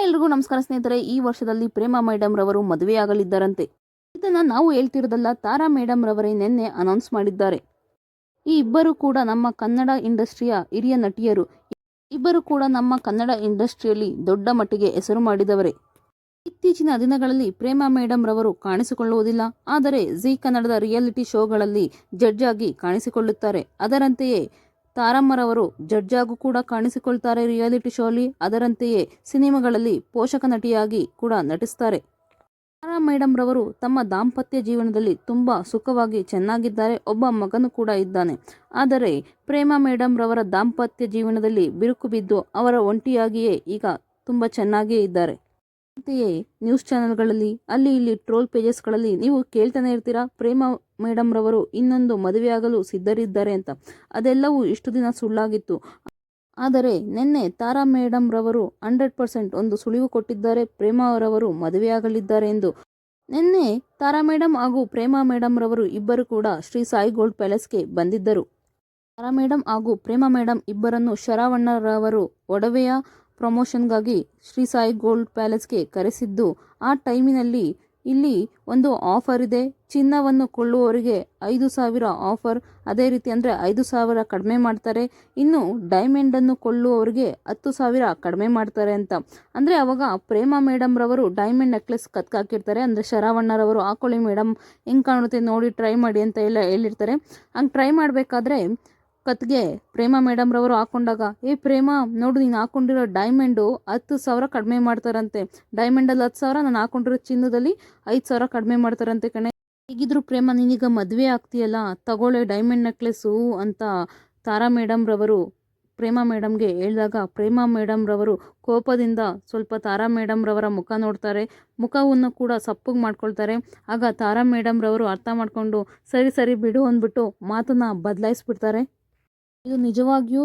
ಎಲ್ರಿಗೂ ನಮಸ್ಕಾರ ಸ್ನೇಹಿತರೆ. ಈ ವರ್ಷದಲ್ಲಿ ಪ್ರೇಮಾ ಮೇಡಮ್ ರವರು ಮದುವೆಯಾಗಲಿದ್ದಾರಂತೆ. ಇದನ್ನ ನಾವು ಹೇಳ್ತಿರೋದಲ್ಲ, ತಾರಾ ಮೇಡಮ್ ರವರೇ ನಿನ್ನೆ ಅನೌನ್ಸ್ ಮಾಡಿದ್ದಾರೆ. ಈ ಇಬ್ಬರು ಕೂಡ ನಮ್ಮ ಕನ್ನಡ ಇಂಡಸ್ಟ್ರಿಯ ಹಿರಿಯ ನಟಿಯರು. ಇಬ್ಬರು ಕೂಡ ನಮ್ಮ ಕನ್ನಡ ಇಂಡಸ್ಟ್ರಿಯಲ್ಲಿ ದೊಡ್ಡ ಮಟ್ಟಿಗೆ ಹೆಸರು ಮಾಡಿದವರೇ. ಇತ್ತೀಚಿನ ದಿನಗಳಲ್ಲಿ ಪ್ರೇಮಾ ಮೇಡಮ್ ರವರು ಕಾಣಿಸಿಕೊಳ್ಳುವುದಿಲ್ಲ, ಆದರೆ ಜಿ ಕನ್ನಡದ ರಿಯಾಲಿಟಿ ಶೋಗಳಲ್ಲಿ ಜಡ್ಜ್ ಆಗಿ ಕಾಣಿಸಿಕೊಳ್ಳುತ್ತಾರೆ. ಅದರಂತೆಯೇ ತಾರಮ್ಮರವರು ಜಡ್ಜ್ ಆಗೂ ಕೂಡ ಕಾಣಿಸಿಕೊಳ್ತಾರೆ ರಿಯಾಲಿಟಿ ಶೋ ಅಲ್ಲಿ. ಅದರಂತೆಯೇ ಸಿನಿಮಾಗಳಲ್ಲಿ ಪೋಷಕ ನಟಿಯಾಗಿ ಕೂಡ ನಟಿಸ್ತಾರೆ. ತಾರಾ ಮೇಡಮ್ ರವರು ತಮ್ಮ ದಾಂಪತ್ಯ ಜೀವನದಲ್ಲಿ ತುಂಬಾ ಸುಖವಾಗಿ ಚೆನ್ನಾಗಿದ್ದಾರೆ. ಒಬ್ಬ ಮಗನು ಕೂಡ ಇದ್ದಾನೆ. ಆದರೆ ಪ್ರೇಮಾ ಮೇಡಮ್ ರವರ ದಾಂಪತ್ಯ ಜೀವನದಲ್ಲಿ ಬಿರುಕು ಬಿದ್ದು ಅವರ ಒಂಟಿಯಾಗಿಯೇ ಈಗ ತುಂಬಾ ಚೆನ್ನಾಗಿಯೇ ಇದ್ದಾರೆ. ಅಂತೆಯೇ ನ್ಯೂಸ್ ಚಾನೆಲ್ಗಳಲ್ಲಿ ಅಲ್ಲಿ ಇಲ್ಲಿ ಟ್ರೋಲ್ ಪೇಜಸ್ಗಳಲ್ಲಿ ನೀವು ಕೇಳ್ತಾನೆ ಇರ್ತೀರಾ, ಪ್ರೇಮಾ ಮೇಡಮ್ ರವರು ಇನ್ನೊಂದು ಮದುವೆಯಾಗಲು ಸಿದ್ಧರಿದ್ದಾರೆ ಅಂತ. ಅದೆಲ್ಲವೂ ಇಷ್ಟು ದಿನ ಸುಳ್ಳಾಗಿತ್ತು. ಆದರೆ ನಿನ್ನೆ ತಾರಾ ಮೇಡಮ್ ರವರು 100% ಒಂದು ಸುಳಿವು ಕೊಟ್ಟಿದ್ದಾರೆ, ಪ್ರೇಮಾ ಅವರವರು ಮದುವೆಯಾಗಲಿದ್ದಾರೆ ಎಂದು. ನಿನ್ನೆ ತಾರಾ ಮೇಡಮ್ ಹಾಗೂ ಪ್ರೇಮಾ ಮೇಡಮ್ ರವರು ಇಬ್ಬರು ಕೂಡ ಶ್ರೀ ಸಾಯಿ ಗೋಲ್ಡ್ ಪ್ಯಾಲೇಸ್ಗೆ ಬಂದಿದ್ದರು. ತಾರಾ ಮೇಡಮ್ ಹಾಗೂ ಪ್ರೇಮಾ ಮೇಡಮ್ ಇಬ್ಬರನ್ನು ಶರವಣ್ಣರವರು ಒಡವೆಯ ಪ್ರಮೋಷನ್ಗಾಗಿ ಶ್ರೀ ಸಾಯಿ ಗೋಲ್ಡ್ ಪ್ಯಾಲೇಸ್ಗೆ ಕರೆಸಿದ್ದು, ಆ ಟೈಮಿನಲ್ಲಿ ಇಲ್ಲಿ ಒಂದು ಆಫರ್ ಇದೆ. ಚಿನ್ನವನ್ನು ಕೊಳ್ಳುವವರಿಗೆ 5,000 ಆಫರ್, ಅದೇ ರೀತಿ ಅಂದರೆ 5,000 ಕಡಿಮೆ ಮಾಡ್ತಾರೆ. ಇನ್ನು ಡೈಮಂಡನ್ನು ಕೊಳ್ಳುವವರಿಗೆ 10,000 ಕಡಿಮೆ ಮಾಡ್ತಾರೆ ಅಂತ. ಅಂದರೆ ಅವಾಗ ಪ್ರೇಮಾ ಮೇಡಮ್ ರವರು ಡೈಮಂಡ್ ನೆಕ್ಲೆಸ್ ಕತ್ಕಾಕಿರ್ತಾರೆ. ಅಂದರೆ ಶರವಣ್ಣರವರು ಹಾಕೊಳ್ಳಿ ಮೇಡಮ್, ಹೆಂಗೆ ಕಾಣುತ್ತೆ ನೋಡಿ, ಟ್ರೈ ಮಾಡಿ ಅಂತ ಎಲ್ಲ ಹೇಳಿರ್ತಾರೆ. ಹಂಗೆ ಟ್ರೈ ಮಾಡಬೇಕಾದ್ರೆ ಕತ್ಗೆ ಪ್ರೇಮಾ ಮೇಡಮ್ ರವರು ಹಾಕೊಂಡಾಗ, ಪ್ರೇಮಾ ನೋಡು, ನೀನು ಹಾಕೊಂಡಿರೋ ಡೈಮಂಡು 10,000 ಕಡಿಮೆ ಮಾಡ್ತಾರಂತೆ. ಡೈಮಂಡಲ್ಲಿ 10,000, ನಾನು ಹಾಕೊಂಡಿರೋ ಚಿನ್ನದಲ್ಲಿ 5,000 ಕಡಿಮೆ ಮಾಡ್ತಾರಂತೆ ಕಣೆ. ಹೇಗಿದ್ರು ಪ್ರೇಮಾ ನೀನೀಗ ಮದುವೆ ಆಗ್ತೀಯಲ್ಲ, ತಗೊಳ್ಳೆ ಡೈಮಂಡ್ ನೆಕ್ಲೆಸ್ಸು ಅಂತ ತಾರಾ ಮೇಡಮ್ ರವರು ಪ್ರೇಮಾ ಮೇಡಮ್ಗೆ ಹೇಳಿದಾಗ, ಪ್ರೇಮಾ ಮೇಡಮ್ ರವರು ಕೋಪದಿಂದ ಸ್ವಲ್ಪ ತಾರಾ ಮೇಡಮ್ ರವರ ಮುಖ ನೋಡ್ತಾರೆ. ಮುಖವನ್ನು ಕೂಡ ಸಪ್ಪಗೆ ಮಾಡ್ಕೊಳ್ತಾರೆ. ಆಗ ತಾರಾ ಮೇಡಮ್ ರವರು ಅರ್ಥ ಮಾಡಿಕೊಂಡು ಸರಿ ಸರಿ ಬಿಡು ಅಂದ್ಬಿಟ್ಟು ಮಾತನ್ನು ಬದಲಾಯಿಸ್ಬಿಡ್ತಾರೆ. ಇದು ನಿಜವಾಗಿಯೂ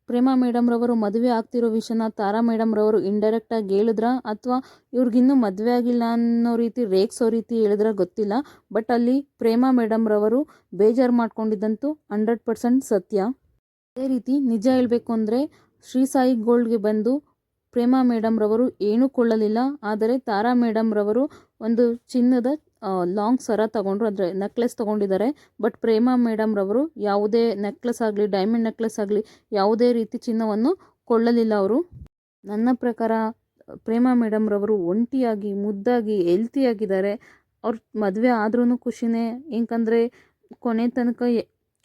ಪ್ರೇಮಾ ಮೇಡಮ್ ರವರು ಮದುವೆ ಆಗ್ತಿರೋ ವಿಷಯನ ತಾರಾ ಮೇಡಮ್ ರವರು ಇಂಡೈರೆಕ್ಟಾಗಿ ಹೇಳಿದ್ರ, ಅಥವಾ ಇವ್ರಿಗಿನ್ನೂ ಮದುವೆ ಆಗಿಲ್ಲ ಅನ್ನೋ ರೀತಿ ರೇಗ್ಸೋ ರೀತಿ ಹೇಳಿದ್ರ ಗೊತ್ತಿಲ್ಲ. ಬಟ್ ಅಲ್ಲಿ ಪ್ರೇಮಾ ಮೇಡಮ್ ರವರು ಬೇಜಾರು ಮಾಡ್ಕೊಂಡಿದ್ದಂತೂ 100% ಸತ್ಯ. ಅದೇ ರೀತಿ ನಿಜ ಹೇಳಬೇಕು ಅಂದರೆ ಶ್ರೀ ಸಾಯಿ ಗೋಲ್ಡ್ಗೆ ಬಂದು ಪ್ರೇಮಾ ಮೇಡಮ್ ರವರು ಏನೂ ಕೊಳ್ಳಲಿಲ್ಲ. ಆದರೆ ತಾರಾ ಮೇಡಮ್ ರವರು ಒಂದು ಚಿನ್ನದ ಲಾಂಗ್ ಸರ ತಗೊಂಡ್ರು, ಅಂದರೆ ನೆಕ್ಲೆಸ್ ತೊಗೊಂಡಿದ್ದಾರೆ. ಬಟ್ ಪ್ರೇಮಾ ಮೇಡಮ್ ರವರು ಯಾವುದೇ ನೆಕ್ಲೆಸ್ ಆಗಲಿ, ಡೈಮಂಡ್ ನೆಕ್ಲೆಸ್ ಆಗಲಿ, ಯಾವುದೇ ರೀತಿ ಚಿನ್ನವನ್ನು ಕೊಳ್ಳಲಿಲ್ಲ ಅವರು. ನನ್ನ ಪ್ರಕಾರ ಪ್ರೇಮಾ ಮೇಡಮ್ ರವರು ಒಂಟಿಯಾಗಿ ಮುದ್ದಾಗಿ ಹೆಲ್ತಿಯಾಗಿದ್ದಾರೆ. ಅವ್ರ ಮದುವೆ ಆದ್ರೂ ಖುಷಿನೇ. ಏಕೆಂದರೆ ಕೊನೆ ತನಕ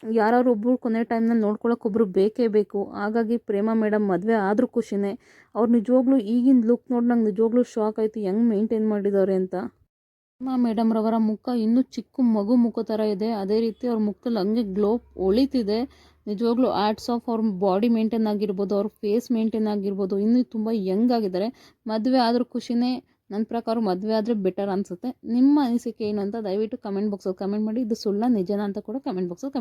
ಯಾರು ಒಬ್ಬರು ಕೊನೆ ಟೈಮ್ನಲ್ಲಿ ನೋಡ್ಕೊಳ್ಳೋಕೆ ಒಬ್ಬರು ಬೇಕೇ ಬೇಕು. ಹಾಗಾಗಿ ಪ್ರೇಮಾ ಮೇಡಮ್ ಮದುವೆ ಆದರೂ ಖುಷಿನೇ. ಅವ್ರು ನಿಜವಾಗ್ಲೂ ಈಗಿನ ಲುಕ್ ನೋಡಿ ನಂಗೆ ನಿಜವಾಗ್ಲೂ ಶಾಕ್ ಆಯಿತು, ಹೆಂಗೆ ಮೇಂಟೈನ್ ಮಾಡಿದ್ದಾರೆ ಅಂತ. ಪ್ರೇಮಾ ಮೇಡಮ್ ರವರ ಮುಖ ಇನ್ನೂ ಚಿಕ್ಕ ಮಗು ಮುಖ ಥರ ಇದೆ. ಅದೇ ರೀತಿ ಅವ್ರ ಮುಖದಲ್ಲಿ ಹಂಗೆ ಗ್ಲೋ ಹೊಳಿತಿದೆ. ನಿಜವಾಗ್ಲೂ ಆ್ಯಡ್ಸ್ ಆಫ್. ಅವ್ರ ಬಾಡಿ ಮೇಂಟೈನ್ ಆಗಿರ್ಬೋದು, ಅವ್ರ ಫೇಸ್ ಮೇಂಟೈನ್ ಆಗಿರ್ಬೋದು, ಇನ್ನೂ ತುಂಬ ಯಂಗ್ ಆಗಿದ್ದಾರೆ. ಮದುವೆ ಆದರೂ ಖುಷಿನೇ. ನನ್ನ ಪ್ರಕಾರ ಮದುವೆ ಆದರೆ ಬೆಟರ್ ಅನಿಸುತ್ತೆ. ನಿಮ್ಮ ಅನಿಸಿಕೆ ಏನು ಅಂತ ದಯವಿಟ್ಟು ಕಮೆಂಟ್ ಬಾಕ್ಸಲ್ಲಿ ಕಮೆಂಟ್ ಮಾಡಿ. ಇದು ಸುಳ್ಳ ನಿಜನಾ ಅಂತ ಕೂಡ ಕಮೆಂಟ್ ಬಾಕ್ಸಲ್ಲಿ ಕಮೆಂಟ್